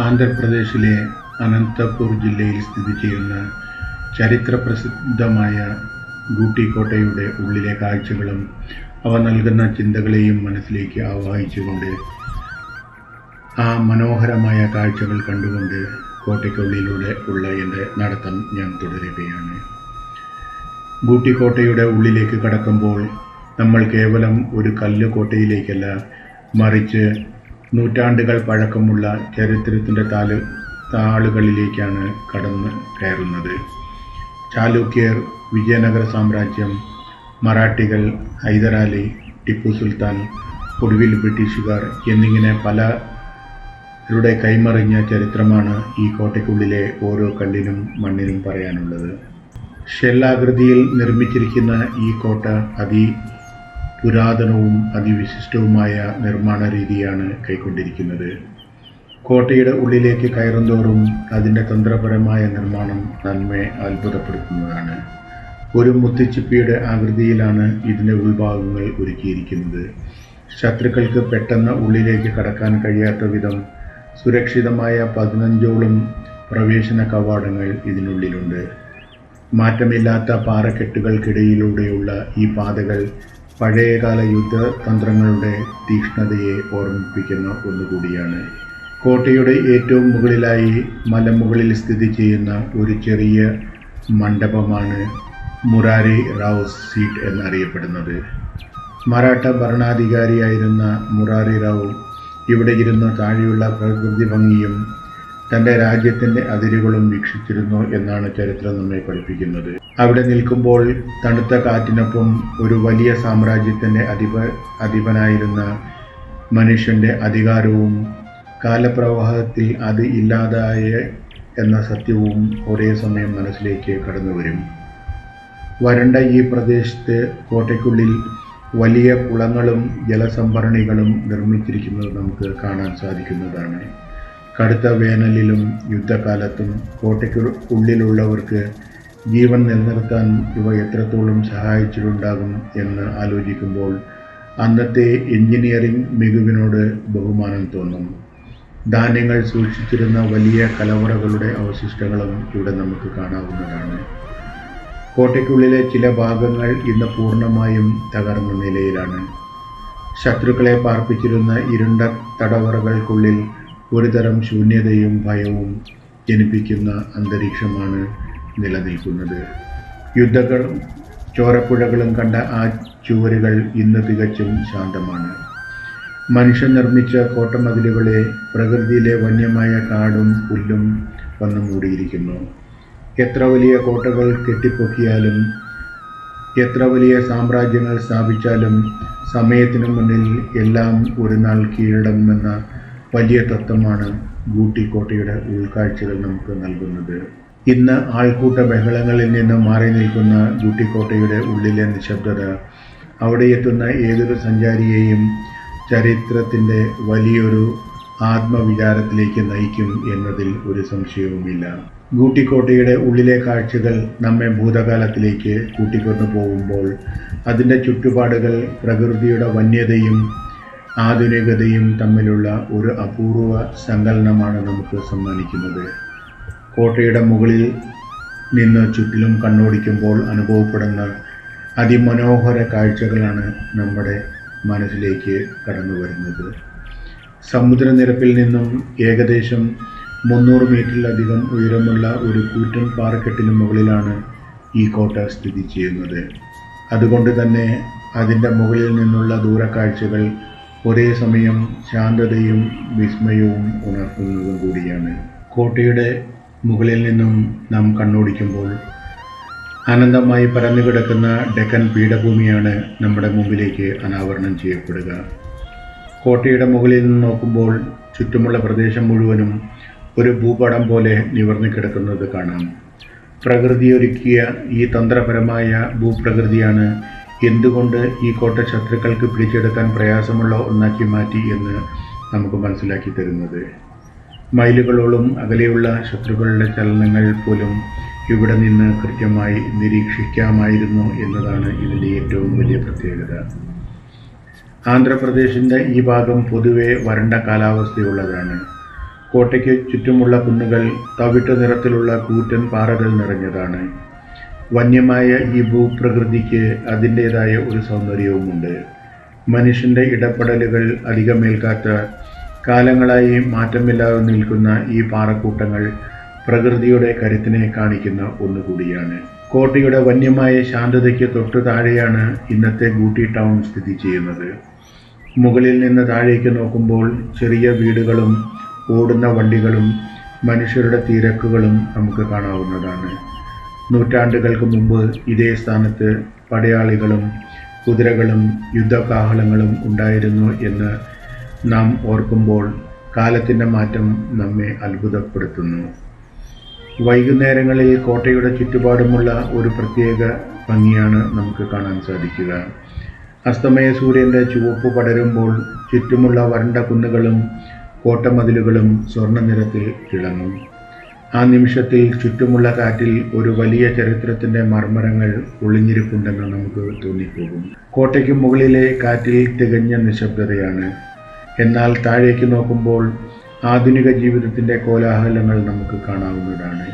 ആന്ധ്രാപ്രദേശിലെ അനന്തപൂർ ജില്ലയിൽ സ്ഥിതി ചെയ്യുന്ന ചരിത്രപ്രസിദ്ധമായ ഗൂട്ടി കോട്ടയുടെ ഉള്ളിലെ കാഴ്ചകളും അവ നൽകുന്ന ചിന്തകളെയും മനസ്സിലേക്ക് ആവാഹിച്ചുകൊണ്ട് ആ മനോഹരമായ കാഴ്ചകൾ കണ്ടുകൊണ്ട് കോട്ടയ്ക്കുള്ളിലൂടെ ഉള്ള എൻ്റെ നടത്തം ഞാൻ തുടരുകയാണ്. ഗൂട്ടി കോട്ടയുടെ ഉള്ളിലേക്ക് കടക്കുമ്പോൾ നമ്മൾ കേവലം ഒരു കല്ല് കോട്ടയിലേക്കല്ല, മറിച്ച് നൂറ്റാണ്ടുകൾ പഴക്കമുള്ള ചരിത്രത്തിൻ്റെ താളുകളിലേക്കാണ് കടന്നു കയറുന്നത്. ചാലൂക്യർ, വിജയനഗര സാമ്രാജ്യം, മറാഠികൾ, ഹൈദരാലി, ടിപ്പു സുൽത്താൻ, ഒടുവിൽ ബ്രിട്ടീഷുകാർ എന്നിങ്ങനെ പലരുടെ കൈമറിഞ്ഞ ചരിത്രമാണ് ഈ കോട്ടയ്ക്കുള്ളിലെ ഓരോ കല്ലിനും മണ്ണിനും പറയാനുള്ളത്. ഷെല്ലാകൃതിയിൽ നിർമ്മിച്ചിരിക്കുന്ന ഈ കോട്ട പുരാതനവും അതിവിശിഷ്ടവുമായ നിർമ്മാണ രീതിയാണ് കൈക്കൊണ്ടിരിക്കുന്നത്. കോട്ടയുടെ ഉള്ളിലേക്ക് കയറുന്തോറും അതിൻ്റെ തന്ത്രപരമായ നിർമ്മാണം നമ്മെ അത്ഭുതപ്പെടുത്തുന്നതാണ്. ഒരു മുത്തുച്ചിപ്പിയുടെ ആകൃതിയിലാണ് ഇതിൻ്റെ ഉൾഭാഗങ്ങൾ ഒരുക്കിയിരിക്കുന്നത്. ശത്രുക്കൾക്ക് പെട്ടെന്ന് ഉള്ളിലേക്ക് കടക്കാൻ കഴിയാത്ത വിധം സുരക്ഷിതമായ 15ഓളം പ്രവേശന കവാടങ്ങൾ ഇതിനുള്ളിലുണ്ട്. മാറ്റമില്ലാത്ത പാറക്കെട്ടുകൾക്കിടയിലൂടെയുള്ള ഈ പാതകൾ പഴയകാല യുദ്ധതന്ത്രങ്ങളുടെ തീക്ഷ്ണതയെ ഓർമ്മിപ്പിക്കുന്ന ഒന്നുകൂടിയാണ്. കോട്ടയുടെ ഏറ്റവും മുകളിലായി മലമുകളിൽ സ്ഥിതി ചെയ്യുന്ന ഒരു ചെറിയ മണ്ഡപമാണ് മുരാരി റാവു സീറ്റ് എന്നറിയപ്പെടുന്നത്. മറാഠ ഭരണാധികാരിയായിരുന്ന മുരാരി റാവു ഇവിടെ ഇരുന്ന് താഴെയുള്ള പ്രകൃതി ഭംഗിയും തൻ്റെ രാജ്യത്തിൻ്റെ അതിരുകളും വീക്ഷിച്ചിരുന്നു എന്നാണ് ചരിത്രം നമ്മെ പഠിപ്പിക്കുന്നത്. അവിടെ നിൽക്കുമ്പോൾ തണുത്ത കാറ്റിനൊപ്പം ഒരു വലിയ സാമ്രാജ്യത്തിൻ്റെ അധിപനായിരുന്ന മനുഷ്യൻ്റെ അധികാരവും കാലപ്രവാഹത്തിൽ അത് ഇല്ലാതായ എന്ന സത്യവും ഒരേ സമയം മനസ്സിലേക്ക് കടന്നുവരും. വരണ്ട ഈ പ്രദേശത്ത് കോട്ടയ്ക്കുള്ളിൽ വലിയ കുളങ്ങളും ജലസംഭരണികളും നിർമ്മിച്ചിരിക്കുന്നത് നമുക്ക് കാണാൻ സാധിക്കുന്നതാണ്. കടുത്ത വേനലിലും യുദ്ധകാലത്തും കോട്ടയ്ക്ക് ഉള്ളിലുള്ളവർക്ക് ജീവൻ നിലനിർത്താൻ ഇവ എത്രത്തോളം സഹായിച്ചിട്ടുണ്ടാകും എന്ന് ആലോചിക്കുമ്പോൾ അന്നത്തെ എഞ്ചിനീയറിംഗ് മികവിനോട് ബഹുമാനം തോന്നും. ധാന്യങ്ങൾ സൂക്ഷിച്ചിരുന്ന വലിയ കലവറകളുടെ അവശിഷ്ടങ്ങളും ഇവിടെ നമുക്ക് കാണാവുന്നതാണ്. കോട്ടയ്ക്കുള്ളിലെ ചില ഭാഗങ്ങൾ ഇന്ന് പൂർണ്ണമായും തകർന്ന നിലയിലാണ്. ശത്രുക്കളെ പാർപ്പിച്ചിരുന്ന ഇരുണ്ട തടവറകൾക്കുള്ളിൽ ഒരുതരം ശൂന്യതയും ഭയവും ജനിപ്പിക്കുന്ന അന്തരീക്ഷമാണ് നിലനിൽക്കുന്നത്. യുദ്ധങ്ങളും ചോരപ്പുഴകളും കണ്ട ആ ചുവരുകൾ ഇന്ന് തികച്ചും ശാന്തമാണ്. മനുഷ്യൻ നിർമ്മിച്ച കോട്ടമതിലുകളെ പ്രകൃതിയിലെ വന്യമായ കാടും പുല്ലും വന്നു മൂടിയിരിക്കുന്നു. എത്ര വലിയ കോട്ടകൾ കെട്ടിപ്പൊക്കിയാലും എത്ര വലിയ സാമ്രാജ്യങ്ങൾ സ്ഥാപിച്ചാലും സമയത്തിനു മുന്നിൽ എല്ലാം ഒരു നാൾ കീഴടങ്ങുമെന്ന വലിയ തത്വമാണ് ഗൂട്ടി കോട്ടയുടെ ഉൾക്കാഴ്ചകൾ നമുക്ക് നൽകുന്നത്. ഇന്ന് ആൾക്കൂട്ട ബഹളങ്ങളിൽ നിന്ന് മാറി നിൽക്കുന്ന ഗൂട്ടി കോട്ടയുടെ ഉള്ളിലെ നിശബ്ദത അവിടെ എത്തുന്ന ഏതൊരു സഞ്ചാരിയെയും ചരിത്രത്തിൻ്റെ വലിയൊരു ആത്മവിചാരത്തിലേക്ക് നയിക്കും എന്നതിൽ ഒരു സംശയവുമില്ല. ഗൂട്ടി കോട്ടയുടെ ഉള്ളിലെ കാഴ്ചകൾ നമ്മെ ഭൂതകാലത്തിലേക്ക് കൂട്ടിക്കൊണ്ടു പോകുമ്പോൾ അതിൻ്റെ ചുറ്റുപാടുകൾ പ്രകൃതിയുടെ വന്യതയും ആധുനികതയും തമ്മിലുള്ള ഒരു അപൂർവ സങ്കലനമാണ് നമുക്ക് സമ്മാനിക്കുന്നത്. കോട്ടയുടെ മുകളിൽ നിന്ന് ചുറ്റിലും കണ്ണോടിക്കുമ്പോൾ അനുഭവപ്പെടുന്ന അതിമനോഹര കാഴ്ചകളാണ് നമ്മുടെ മനസ്സിലേക്ക് കടന്നു വരുന്നത്. സമുദ്രനിരപ്പിൽ നിന്നും ഏകദേശം 300 മീറ്ററിലധികം ഉയരമുള്ള ഒരു കൂറ്റൻ പാറക്കെട്ടിന് മുകളിലാണ് ഈ കോട്ട സ്ഥിതി ചെയ്യുന്നത്. അതുകൊണ്ട് തന്നെ അതിൻ്റെ മുകളിൽ നിന്നുള്ള ദൂരക്കാഴ്ചകൾ ഒരേ സമയം ശാന്തതയും വിസ്മയവും ഉണർത്തുന്നതും കൂടിയാണ്. കോട്ടയുടെ മുകളിൽ നിന്നും നാം കണ്ണോടിക്കുമ്പോൾ അനന്തമായി പരന്നുകിടക്കുന്ന ഡെക്കൻ പീഠഭൂമിയാണ് നമ്മുടെ മുമ്പിലേക്ക് അനാവരണം ചെയ്യപ്പെടുക. കോട്ടയുടെ മുകളിൽ നിന്ന് നോക്കുമ്പോൾ ചുറ്റുമുള്ള പ്രദേശം മുഴുവനും ഒരു ഭൂപടം പോലെ നിവർന്നു കിടക്കുന്നത് കാണാം. പ്രകൃതി ഒരുക്കിയ ഈ തന്ത്രപരമായ ഭൂപ്രകൃതിയാണ് എന്തുകൊണ്ട് ഈ കോട്ട ശത്രുക്കൾക്ക് പിടിച്ചെടുക്കാൻ പ്രയാസമുള്ള ഒന്നാക്കി മാറ്റി എന്ന് നമുക്ക് മനസ്സിലാക്കി തരുന്നത്. മൈലുകളോളം അകലെയുള്ള ശത്രുക്കളുടെ ചലനങ്ങൾ പോലും ഇവിടെ നിന്ന് കൃത്യമായി നിരീക്ഷിക്കാമായിരുന്നു എന്നതാണ് ഇതിൻ്റെ ഏറ്റവും വലിയ പ്രത്യേകത. ആന്ധ്രാപ്രദേശിൻ്റെ ഈ ഭാഗം പൊതുവെ വരണ്ട കാലാവസ്ഥയുള്ളതാണ്. കോട്ടയ്ക്ക് ചുറ്റുമുള്ള കുന്നുകൾ തവിട്ട് നിറത്തിലുള്ള കൂറ്റൻ പാറകൾ നിറഞ്ഞതാണ്. വന്യമായ ഈ ഭൂപ്രകൃതിക്ക് അതിൻ്റേതായ ഒരു സൗന്ദര്യവുമുണ്ട്. മനുഷ്യൻ്റെ ഇടപെടലുകൾ അധികമേൽക്കാത്ത, കാലങ്ങളായി മാറ്റമില്ലാതെ നിൽക്കുന്ന ഈ പാറക്കൂട്ടങ്ങൾ പ്രകൃതിയുടെ കരുത്തിനെ കാണിക്കുന്ന ഒന്നുകൂടിയാണ്. കോട്ടയുടെ വന്യമായ ശാന്തതയ്ക്ക് തൊട്ടു താഴെയാണ് ഇന്നത്തെ ഗൂട്ടി ടൗൺ സ്ഥിതി ചെയ്യുന്നത്. മുകളിൽ നിന്ന് താഴേക്ക് നോക്കുമ്പോൾ ചെറിയ വീടുകളും ഓടുന്ന വണ്ടികളും മനുഷ്യരുടെ തിരക്കുകളും നമുക്ക് കാണാവുന്നതാണ്. നൂറ്റാണ്ടുകൾക്ക് മുമ്പ് ഇതേ സ്ഥാനത്ത് പടയാളികളും കുതിരകളും യുദ്ധകാഹളങ്ങളും ഉണ്ടായിരുന്നു എന്ന് നാം ഓർക്കുമ്പോൾ കാലത്തിൻ്റെ മാറ്റം നമ്മെ അത്ഭുതപ്പെടുത്തുന്നു. വൈകുന്നേരങ്ങളിൽ കോട്ടയുടെ ചുറ്റുപാടുമുള്ള ഒരു പ്രത്യേക ഭംഗിയാണ് നമുക്ക് കാണാൻ സാധിക്കുക. അസ്തമയ സൂര്യൻ്റെ ചുവപ്പ് പടരുമ്പോൾ ചുറ്റുമുള്ള വരണ്ട കുന്നുകളും കോട്ടമതിലുകളും സ്വർണ്ണ നിറത്തിൽ തിളങ്ങും. ആ നിമിഷത്തിൽ ചുറ്റുമുള്ള കാറ്റിൽ ഒരു വലിയ ചരിത്രത്തിൻ്റെ മർമ്മരങ്ങൾ ഒളിഞ്ഞിരിപ്പുണ്ടെന്ന് നമുക്ക് തോന്നിപ്പോകും. കോട്ടയ്ക്ക് മുകളിലെ കാറ്റിൽ തികഞ്ഞ നിശബ്ദതയാണ്. എന്നാൽ താഴേക്ക് നോക്കുമ്പോൾ ആധുനിക ജീവിതത്തിൻ്റെ കോലാഹലങ്ങൾ നമുക്ക് കാണാവുന്നതാണ്.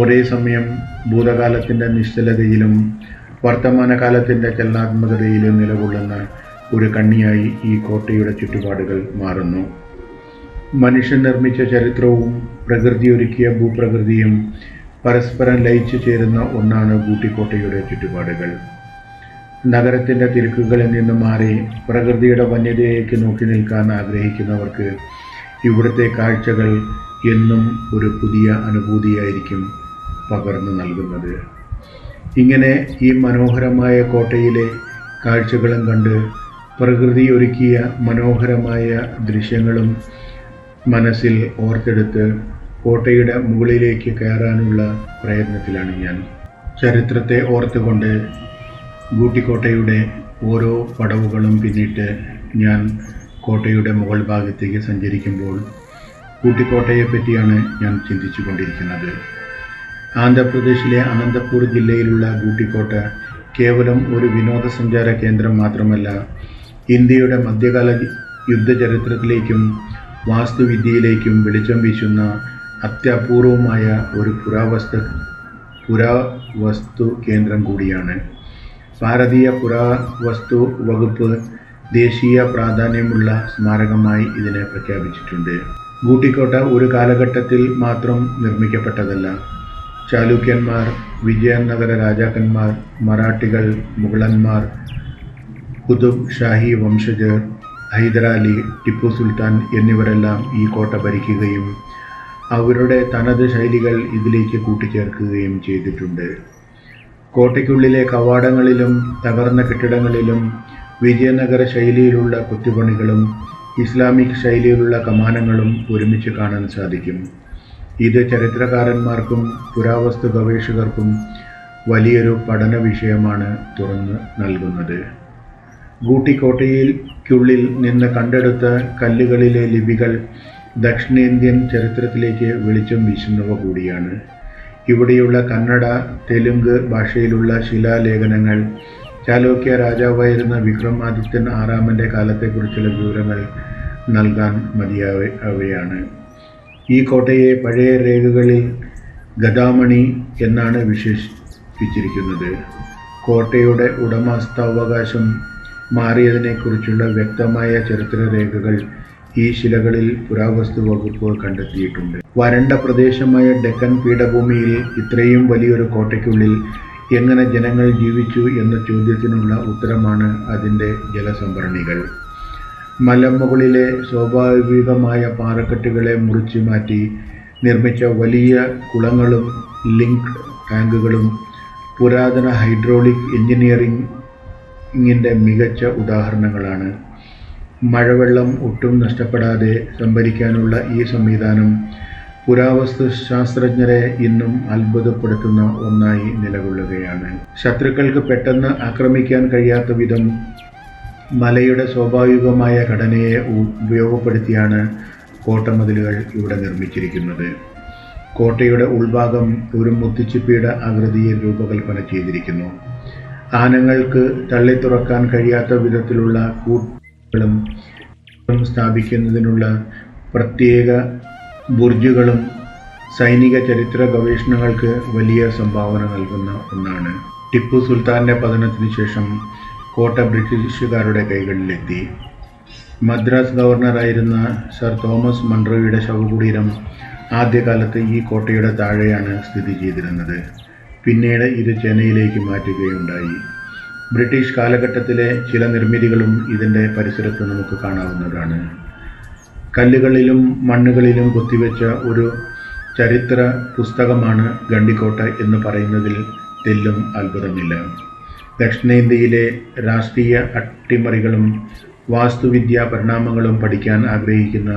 ഒരേ സമയം ഭൂതകാലത്തിൻ്റെ നിശ്ചലതയിലും വർത്തമാനകാലത്തിൻ്റെ ചലനാത്മകതയിലും നിലകൊള്ളുന്ന ഒരു കണ്ണിയായി ഈ കോട്ടയുടെ ചുറ്റുപാടുകൾ മാറുന്നു. മനുഷ്യൻ നിർമ്മിച്ച ചരിത്രവും പ്രകൃതിയൊരുക്കിയ ഭൂപ്രകൃതിയും പരസ്പരം ലയിച്ചു ചേരുന്ന ഒന്നാണ് ഗൂട്ടിക്കോട്ടയുടെ ചുറ്റുപാടുകൾ. നഗരത്തിൻ്റെ തിരക്കുകളിൽ നിന്ന് മാറി പ്രകൃതിയുടെ വന്യതയിലേക്ക് നോക്കി നിൽക്കാൻ ആഗ്രഹിക്കുന്നവർക്ക് ഇവിടുത്തെ കാഴ്ചകൾ എന്നും ഒരു പുതിയ അനുഭൂതിയായിരിക്കും പകർന്നു നൽകുന്നത്. ഇങ്ങനെ ഈ മനോഹരമായ കോട്ടയിലെ കാഴ്ചകളും കണ്ട് പ്രകൃതി ഒരുക്കിയ മനോഹരമായ ദൃശ്യങ്ങളും മനസ്സിൽ ഓർത്തെടുത്ത് കോട്ടയുടെ മുകളിലേക്ക് കയറാനുള്ള പ്രയത്നത്തിലാണ് ഞാൻ. ചരിത്രത്തെ ഓർത്തുകൊണ്ട് ഗൂട്ടിക്കോട്ടയുടെ ഓരോ പടവുകളും പിന്നിട്ട് ഞാൻ കോട്ടയുടെ മുകൾ ഭാഗത്തേക്ക് സഞ്ചരിക്കുമ്പോൾ ഗൂട്ടിക്കോട്ടയെ പറ്റിയാണ് ഞാൻ ചിന്തിച്ചു കൊണ്ടിരിക്കുന്നത്. ആന്ധ്രാപ്രദേശിലെ അനന്തപൂർ ജില്ലയിലുള്ള ഗൂട്ടിക്കോട്ട കേവലം ഒരു വിനോദസഞ്ചാര കേന്ദ്രം മാത്രമല്ല, ഇന്ത്യയുടെ മധ്യകാല യുദ്ധചരിത്രത്തിലേക്കും വാസ്തുവിദ്യയിലേക്കും വെളിച്ചം വീശുന്ന അത്യപൂർവമായ ഒരു പുരാവസ്തു കേന്ദ്രം കൂടിയാണ്. ഭാരതീയ പുരാവസ്തു വകുപ്പ് ദേശീയ പ്രാധാന്യമുള്ള സ്മാരകമായി ഇതിനെ പ്രഖ്യാപിച്ചിട്ടുണ്ട്. ഗൂട്ടിക്കോട്ട ഒരു കാലഘട്ടത്തിൽ മാത്രം നിർമ്മിക്കപ്പെട്ടതല്ല. ചാലൂക്യന്മാർ, വിജയനഗര രാജാക്കന്മാർ, മറാഠികൾ, മുഗളന്മാർ, കുതുബ് ഷാഹി വംശജർ, ഹൈദരാലി, ടിപ്പു സുൽത്താൻ എന്നിവരെല്ലാം ഈ കോട്ട ഭരിക്കുകയും അവരുടെ തനത് ശൈലികൾ ഇതിലേക്ക് കൂട്ടിച്ചേർക്കുകയും ചെയ്തിട്ടുണ്ട്. കോട്ടയ്ക്കുള്ളിലെ കവാടങ്ങളിലും തകർന്ന കെട്ടിടങ്ങളിലും വിജയനഗര ശൈലിയിലുള്ള കൊത്തുപണികളും ഇസ്ലാമിക് ശൈലിയിലുള്ള കമാനങ്ങളും ഒരുമിച്ച് കാണാൻ സാധിക്കും. ഇത് ചരിത്രകാരന്മാർക്കും പുരാവസ്തു ഗവേഷകർക്കും വലിയൊരു പഠന വിഷയമാണ് തുറന്നു നൽകുന്നത്. ഗൂട്ടിക്കോട്ടയ്ക്കുള്ളിൽ നിന്ന് കണ്ടെടുത്ത കല്ലുകളിലെ ലിപികൾ ദക്ഷിണേന്ത്യൻ ചരിത്രത്തിലേക്ക് വെളിച്ചം വീശുന്നവ കൂടിയാണ്. ഇവിടെയുള്ള കന്നഡ, തെലുങ്ക് ഭാഷയിലുള്ള ശിലാലേഖനങ്ങൾ ചാലൂക്യ രാജാവായിരുന്ന വിക്രമാദിത്യൻ ആറാമൻ്റെ കാലത്തെക്കുറിച്ചുള്ള വിവരങ്ങൾ നൽകാൻ മതിയായവയാണ്. ഈ കോട്ടയെ പഴയ രേഖകളിൽ ഗദാമണി എന്നാണ് വിശേഷിപ്പിച്ചിരിക്കുന്നത്. കോട്ടയുടെ ഉടമസ്ഥാവകാശം മാറിയതിനെക്കുറിച്ചുള്ള വ്യക്തമായ ചരിത്രരേഖകൾ ഈ ശിലകളിൽ പുരാവസ്തു വകുപ്പ് കണ്ടെത്തിയിട്ടുണ്ട്. വരണ്ട പ്രദേശമായ ഡെക്കൻ പീഠഭൂമിയിൽ ഇത്രയും വലിയൊരു കോട്ടയ്ക്കുള്ളിൽ എങ്ങനെ ജനങ്ങൾ ജീവിച്ചു എന്ന ചോദ്യത്തിനുള്ള ഉത്തരമാണ് അതിൻ്റെ ജലസംഭരണികൾ. മലമുകളിലെ സ്വാഭാവികമായ പാറക്കെട്ടുകളെ മുറിച്ചു മാറ്റി നിർമ്മിച്ച വലിയ കുളങ്ങളും ലിങ്ക് ടാങ്കുകളും പുരാതന ഹൈഡ്രോളിക് എഞ്ചിനീയറിംഗിൻ്റെ മികച്ച ഉദാഹരണങ്ങളാണ്. മഴവെള്ളം ഒട്ടും നഷ്ടപ്പെടാതെ സംഭരിക്കാനുള്ള ഈ സംവിധാനം പുരാവസ്തു ശാസ്ത്രജ്ഞരെ ഇന്നും അത്ഭുതപ്പെടുത്തുന്ന ഒന്നായി നിലകൊള്ളുകയാണ്. ശത്രുക്കൾക്ക് പെട്ടെന്ന് ആക്രമിക്കാൻ കഴിയാത്ത വിധം മലയുടെ സ്വാഭാവികമായ ഘടനയെ ഉപയോഗപ്പെടുത്തിയാണ് കോട്ടമതിലുകൾ ഇവിടെ നിർമ്മിച്ചിരിക്കുന്നത്. കോട്ടയുടെ ഉൾഭാഗം ഒരു മുത്തുച്ചിപ്പിയുടെ ആകൃതിയിൽ രൂപകൽപ്പന ചെയ്തിരിക്കുന്നു. ആനകൾക്ക് തള്ളിത്തുറക്കാൻ കഴിയാത്ത വിധത്തിലുള്ള കൂട്ടുകളും സ്ഥാപിക്കുന്നതിനുള്ള പ്രത്യേക ബുർജുകളും സൈനിക ചരിത്ര ഗവേഷണങ്ങൾക്ക് വലിയ സംഭാവന നൽകുന്ന ഒന്നാണ്. ടിപ്പു സുൽത്താൻ്റെ പതനത്തിന് ശേഷം കോട്ട ബ്രിട്ടീഷുകാരുടെ കൈകളിലെത്തി. മദ്രാസ് ഗവർണറായിരുന്ന സർ തോമസ് മൺട്രോയുടെ ശവകുടീരം ആദ്യകാലത്ത് ഈ കോട്ടയുടെ താഴെയാണ് സ്ഥിതി ചെയ്തിരുന്നത്. പിന്നീട് ഇത് ചെന്നൈയിലേക്ക് മാറ്റുകയുണ്ടായി. ബ്രിട്ടീഷ് കാലഘട്ടത്തിലെ ചില നിർമ്മിതികളും ഇതിൻ്റെ പരിസരത്ത് നമുക്ക് കാണാവുന്നതാണ്. കല്ലുകളിലും മണ്ണുകളിലും കൊത്തിവെച്ച ഒരു ചരിത്ര പുസ്തകമാണ് ഗണ്ടിക്കോട്ട എന്ന് പറയുന്നതിൽ തെല്ലും അത്ഭുതമില്ല. ദക്ഷിണേന്ത്യയിലെ രാഷ്ട്രീയ അട്ടിമറികളും വാസ്തുവിദ്യാ പരിണാമങ്ങളും പഠിക്കാൻ ആഗ്രഹിക്കുന്ന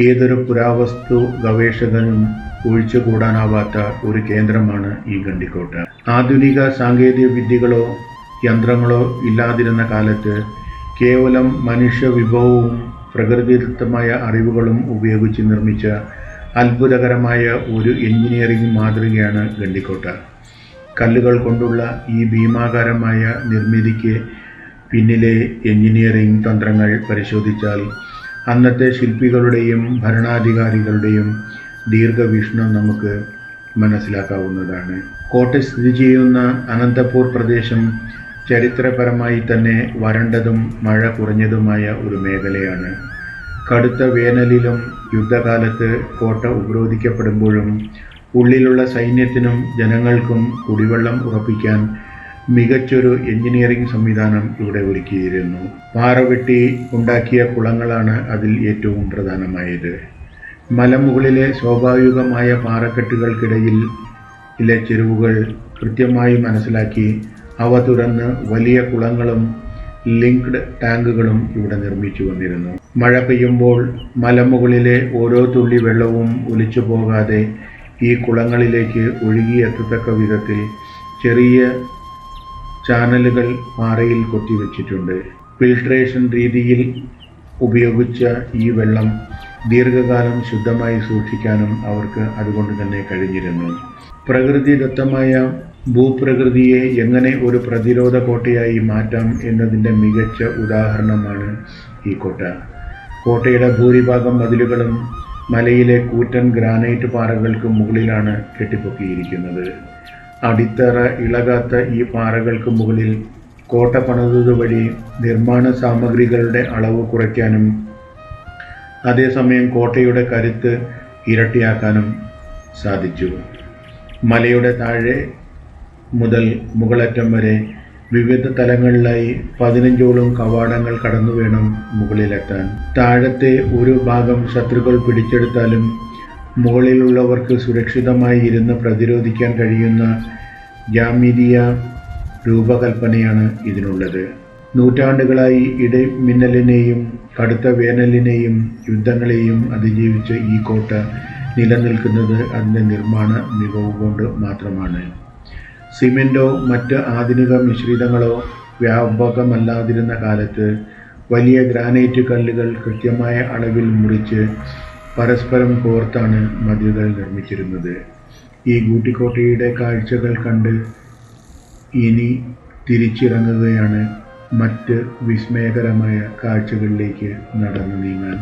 ഏതൊരു പുരാവസ്തു ഗവേഷകനും ഒഴിച്ചുകൂടാനാവാത്ത ഒരു കേന്ദ്രമാണ് ഈ ഗണ്ടിക്കോട്ട. ആധുനിക സാങ്കേതിക വിദ്യകളോ യന്ത്രങ്ങളോ ഇല്ലാതിരുന്ന കാലത്ത് കേവലം മനുഷ്യ വിഭവവും പ്രകൃതിദത്തമായ അറിവുകളും ഉപയോഗിച്ച് നിർമ്മിച്ച അത്ഭുതകരമായ ഒരു എഞ്ചിനീയറിംഗ് മാതൃകയാണ് ഗണ്ടിക്കോട്ട. കല്ലുകൾ കൊണ്ടുള്ള ഈ ഭീമാകാരമായ നിർമ്മിതിക്ക് പിന്നിലെ എഞ്ചിനീയറിംഗ് തന്ത്രങ്ങൾ പരിശോധിച്ചാൽ അന്നത്തെ ശില്പികളുടെയും ഭരണാധികാരികളുടെയും ദീർഘവീക്ഷണം നമുക്ക് മനസ്സിലാക്കാവുന്നതാണ്. കോട്ട സ്ഥിതി ചെയ്യുന്ന അനന്തപൂർ പ്രദേശം ചരിത്രപരമായി തന്നെ വരണ്ടതും മഴ കുറഞ്ഞതുമായ ഒരു മേഖലയാണ്. കടുത്ത വേനലിലും യുദ്ധകാലത്ത് കോട്ട ഉപരോധിക്കപ്പെടുമ്പോഴും ഉള്ളിലുള്ള സൈന്യത്തിനും ജനങ്ങൾക്കും കുടിവെള്ളം ഉറപ്പിക്കാൻ മികച്ചൊരു എഞ്ചിനീയറിംഗ് സംവിധാനം ഇവിടെ ഒരുക്കിയിരുന്നു. പാറ വെട്ടി ഉണ്ടാക്കിയ കുളങ്ങളാണ് അതിൽ ഏറ്റവും പ്രധാനമായത്. മലമുകളിലെ സ്വാഭാവികമായ പാറക്കെട്ടുകൾക്കിടയിലെ ചെരുവുകൾ കൃത്യമായി മനസ്സിലാക്കി അവ തുറന്ന് വലിയ കുളങ്ങളും ലിങ്ക്ഡ് ടാങ്കുകളും ഇവിടെ നിർമ്മിച്ചു വന്നിരുന്നു. മഴ പെയ്യുമ്പോൾ മലമുകളിലെ ഓരോ തുള്ളി വെള്ളവും ഒലിച്ചു പോകാതെ ഈ കുളങ്ങളിലേക്ക് ഒഴുകിയെത്തത്തക്ക വിധത്തിൽ ചെറിയ ചാനലുകൾ പാറയിൽ കൊത്തിവെച്ചിട്ടുണ്ട്. ഫിൽട്രേഷൻ രീതിയിൽ ഉപയോഗിച്ച ഈ വെള്ളം ദീർഘകാലം ശുദ്ധമായി സൂക്ഷിക്കാനും അവർക്ക് അതുകൊണ്ട് തന്നെ കഴിഞ്ഞിരുന്നു. പ്രകൃതിദത്തമായ ഭൂപ്രകൃതിയെ എങ്ങനെ ഒരു പ്രതിരോധ കോട്ടയായി മാറ്റാം എന്നതിൻ്റെ മികച്ച ഉദാഹരണമാണ് ഈ കോട്ട. കോട്ടയുടെ ഭൂരിഭാഗം മതിലുകളും മലയിലെ കൂറ്റൻ ഗ്രാനൈറ്റ് പാറകൾക്ക് മുകളിലാണ് കെട്ടിപ്പൊക്കിയിരിക്കുന്നത്. അടിത്തറ ഇളകാത്ത ഈ പാറകൾക്ക് മുകളിൽ കോട്ട പണിതുവഴി നിർമ്മാണ സാമഗ്രികളുടെ അളവ് കുറയ്ക്കാനും അതേസമയം കോട്ടയുടെ കരുത്ത് ഇരട്ടിയാക്കാനും സാധിച്ചു. മലയുടെ താഴെ മുതൽ മുകളറ്റം വരെ വിവിധ തലങ്ങളിലായി 15ഓളം കവാടങ്ങൾ കടന്നു വേണം മുകളിലെത്താൻ. താഴത്തെ ഒരു ഭാഗം ശത്രുക്കൾ പിടിച്ചെടുത്താലും മുകളിലുള്ളവർക്ക് സുരക്ഷിതമായി ഇരുന്ന് പ്രതിരോധിക്കാൻ കഴിയുന്ന ജാമിതീയ രൂപകൽപ്പനയാണ് ഇതിനുള്ളത്. നൂറ്റാണ്ടുകളായി ഇടിമിന്നലിനെയും കടുത്ത വേനലിനെയും യുദ്ധങ്ങളെയും അതിജീവിച്ച ഈ കോട്ട നിലനിൽക്കുന്നത് അതിൻ്റെ നിർമ്മാണ മികവ് കൊണ്ട് മാത്രമാണ്. സിമെൻറ്റോ മറ്റ് ആധുനിക മിശ്രിതങ്ങളോ വ്യാപകമല്ലാതിരുന്ന കാലത്ത് വലിയ ഗ്രാനൈറ്റ് കല്ലുകൾ കൃത്യമായ അളവിൽ മുറിച്ച് പരസ്പരം കോർത്താണ് മതിലുകൾ നിർമ്മിച്ചിരുന്നത്. ഈ ഗൂട്ടിക്കോട്ടയുടെ കാഴ്ചകൾ കണ്ട് ഇനി തിരിച്ചിറങ്ങുകയാണ് മറ്റ് വിസ്മയകരമായ കാഴ്ചകളിലേക്ക് നടന്നു നീങ്ങാൻ.